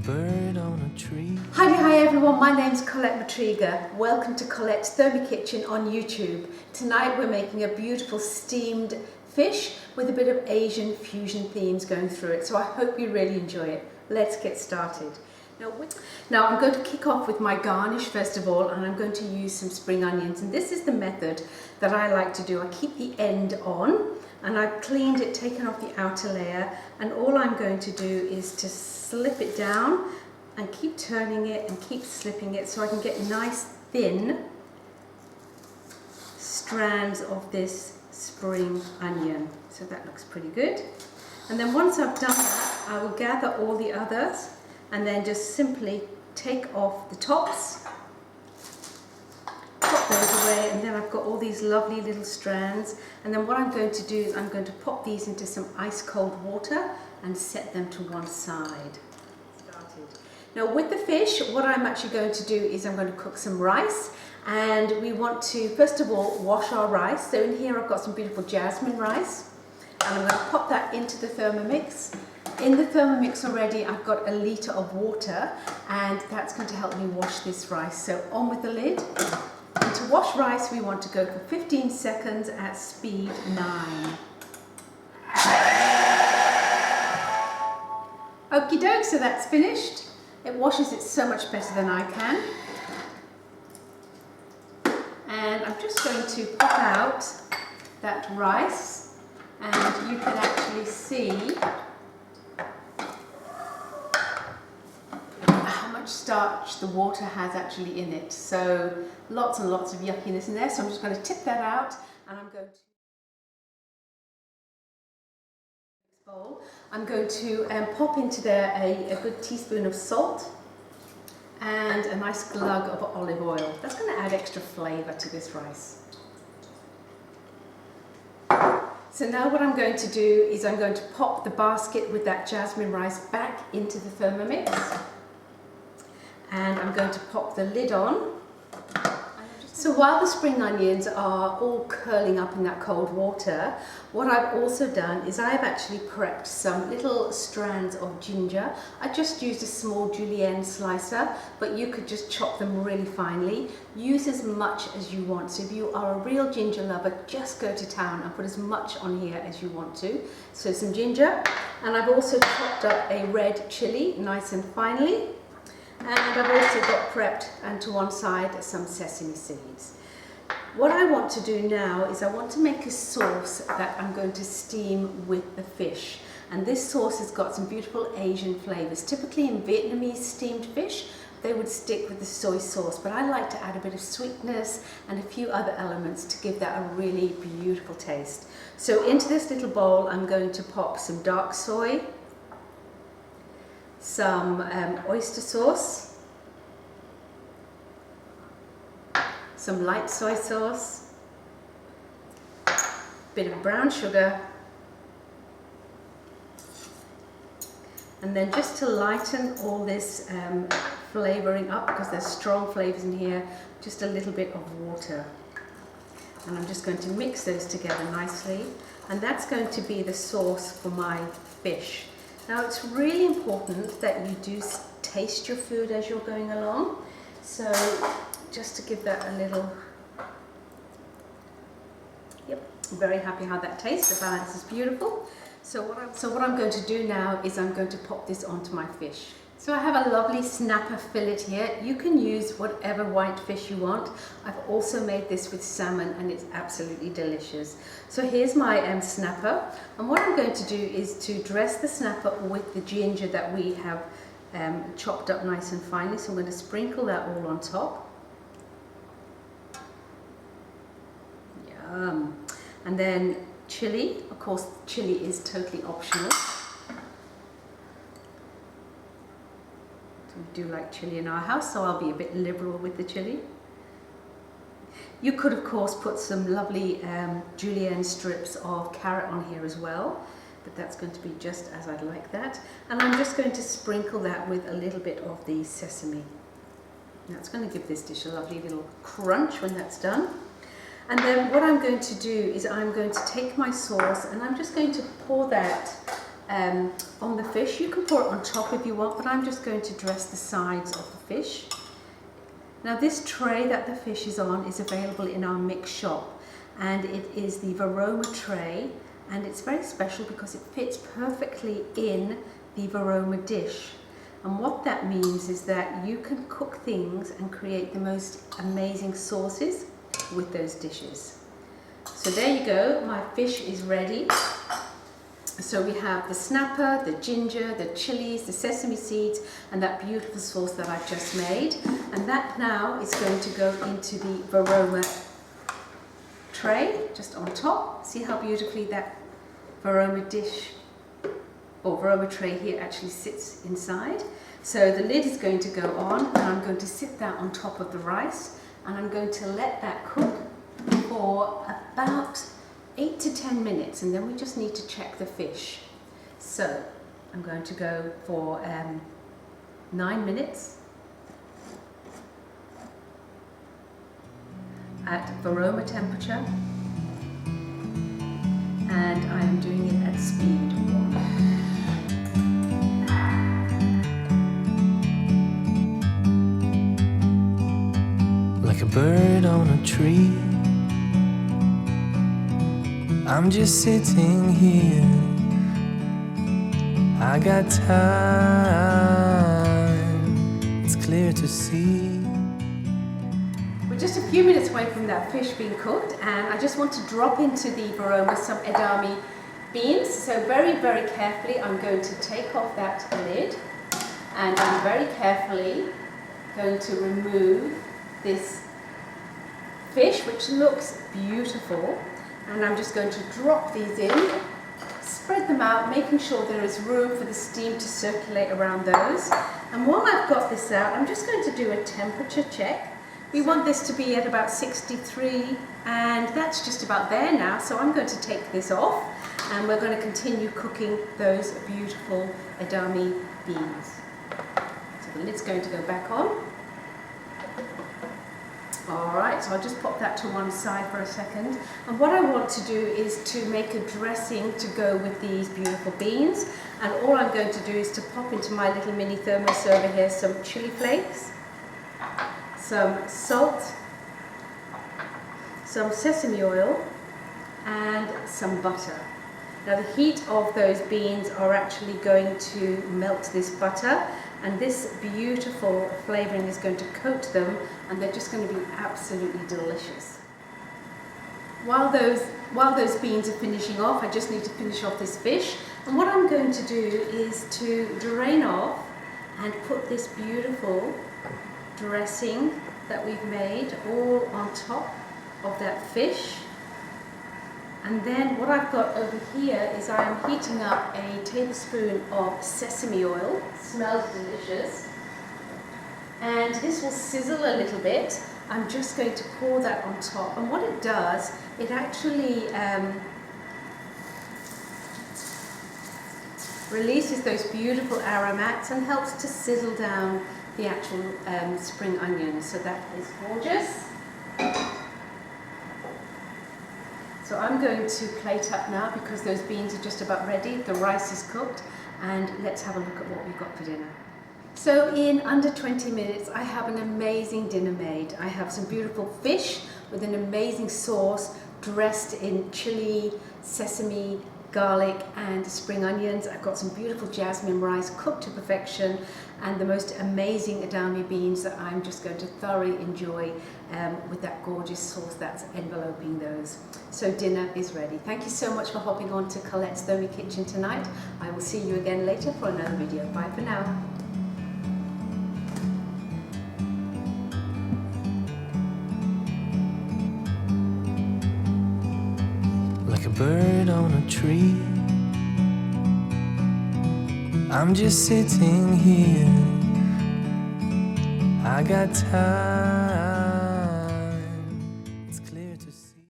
bird on a tree. Hi everyone, my name's Colette Matriga. Welcome to Colette's Thermi Kitchen on YouTube. Tonight we're making a beautiful steamed fish with a bit of Asian fusion themes going through it, so I hope you really enjoy it. Let's get started. Now I'm going to kick off with my garnish first of all, and I'm going to use some spring onions, and this is the method that I like to do. I keep the end on and I've cleaned it, taken off the outer layer, and all I'm going to do is to slip it down and keep turning it and keep slipping it so I can get nice thin strands of this spring onion. So that looks pretty good. And then once I've done that, I will gather all the others and then just simply take off the tops, pop those away, and then I've got all these lovely little strands. And then what I'm going to do is I'm going to pop these into some ice cold water and set them to one side. Now with the fish, what I'm actually going to do is I'm going to cook some rice, and we want to first of all wash our rice. So in here I've got some beautiful jasmine rice, and I'm going to pop that into the Thermomix. In the Thermomix already I've got a litre of water, and that's going to help me wash this rice. So on with the lid. And to wash rice we want to go for 15 seconds at speed 9. Okie doke, so that's finished. It washes it so much better than I can. And I'm just going to pop out that rice, and you can actually see how much starch the water has actually in it. So lots and lots of yuckiness in there. So I'm just going to tip that out, and I'm going to pop into there a good teaspoon of salt and a nice glug of olive oil. That's going to add extra flavour to this rice. So now what I'm going to do is I'm going to pop the basket with that jasmine rice back into the Thermomix, and I'm going to pop the lid on. So while the spring onions are all curling up in that cold water, what I've also done is I've actually prepped some little strands of ginger. I just used a small julienne slicer, but you could just chop them really finely. Use as much as you want. So if you are a real ginger lover, just go to town and put as much on here as you want to. So some ginger, and I've also chopped up a red chilli nice and finely. And I've also got prepped, and to one side, some sesame seeds. What I want to do now is I want to make a sauce that I'm going to steam with the fish. And this sauce has got some beautiful Asian flavors. Typically in Vietnamese steamed fish, they would stick with the soy sauce, but I like to add a bit of sweetness and a few other elements to give that a really beautiful taste. So into this little bowl, I'm going to pop some dark soy, some oyster sauce, some light soy sauce, bit of brown sugar, and then just to lighten all this flavouring up, because there's strong flavours in here, just a little bit of water. And I'm just going to mix those together nicely, and that's going to be the sauce for my fish. Now it's really important that you do taste your food as you're going along. So just to give that a little, yep, I'm very happy how that tastes. The balance is beautiful. So what I'm going to do now is I'm going to pop this onto my fish. So I have a lovely snapper fillet here. You can use whatever white fish you want. I've also made this with salmon, and it's absolutely delicious. So here's my snapper, and what I'm going to do is to dress the snapper with the ginger that we have chopped up nice and finely. So I'm going to sprinkle that all on top. Yum. And then chilli. Of course, chilli is totally optional. We do like chilli in our house, so I'll be a bit liberal with the chilli. You could of course put some lovely julienne strips of carrot on here as well, but that's going to be just as I'd like that. And I'm just going to sprinkle that with a little bit of the sesame. That's going to give this dish a lovely little crunch when that's done. And then what I'm going to do is I'm going to take my sauce, and I'm just going to pour that on the fish. You can pour it on top if you want, but I'm just going to dress the sides of the fish. Now this tray that the fish is on is available in our mix shop, and it is the Varoma tray, and it's very special because it fits perfectly in the Varoma dish. And what that means is that you can cook things and create the most amazing sauces with those dishes. So there you go, my fish is ready. So we have the snapper, the ginger, the chilies, the sesame seeds, and that beautiful sauce that I've just made. And that now is going to go into the Varoma tray, just on top. See how beautifully that Varoma dish, or Varoma tray here, actually sits inside. So the lid is going to go on, and I'm going to sit that on top of the rice, and I'm going to let that cook for about 8 to 10 minutes, and then we just need to check the fish. So I'm going to go for 9 minutes at Varoma temperature, and I am doing it at speed 1. Like a bird on a tree, I'm just sitting here. I got time, it's clear to see. We're just a few minutes away from that fish being cooked, and I just want to drop into the Varoma some edamame beans. So very, very carefully I'm going to take off that lid, and I'm very carefully going to remove this fish, which looks beautiful, and I'm just going to drop these in, spread them out, making sure there is room for the steam to circulate around those. And while I've got this out, I'm just going to do a temperature check. We want this to be at about 63, and that's just about there now, so I'm going to take this off, and we're going to continue cooking those beautiful edamame beans. So the lid's going to go back on. Alright, so I'll just pop that to one side for a second. And what I want to do is to make a dressing to go with these beautiful beans. And all I'm going to do is to pop into my little mini thermos over here some chili flakes, some salt, some sesame oil, and some butter. Now the heat of those beans are actually going to melt this butter, and this beautiful flavouring is going to coat them, and they're just going to be absolutely delicious. While those beans are finishing off, I just need to finish off this fish, and what I'm going to do is to drain off and put this beautiful dressing that we've made all on top of that fish. And then what I've got over here is I am heating up a tablespoon of sesame oil. It smells delicious. And this will sizzle a little bit. I'm just going to pour that on top. And what it does, it actually releases those beautiful aromats and helps to sizzle down the actual spring onions. So that is gorgeous. So I'm going to plate up now because those beans are just about ready. The rice is cooked, and let's have a look at what we've got for dinner. So in under 20 minutes, I have an amazing dinner made. I have some beautiful fish with an amazing sauce dressed in chili, sesame, garlic and spring onions. I've got some beautiful jasmine rice cooked to perfection, and the most amazing edamame beans that I'm just going to thoroughly enjoy with that gorgeous sauce that's enveloping those. So dinner is ready. Thank you so much for hopping on to Colette's Thermi Kitchen tonight. I will see you again later for another video. Bye for now. Like a bird on a tree, I'm just sitting here. I got time.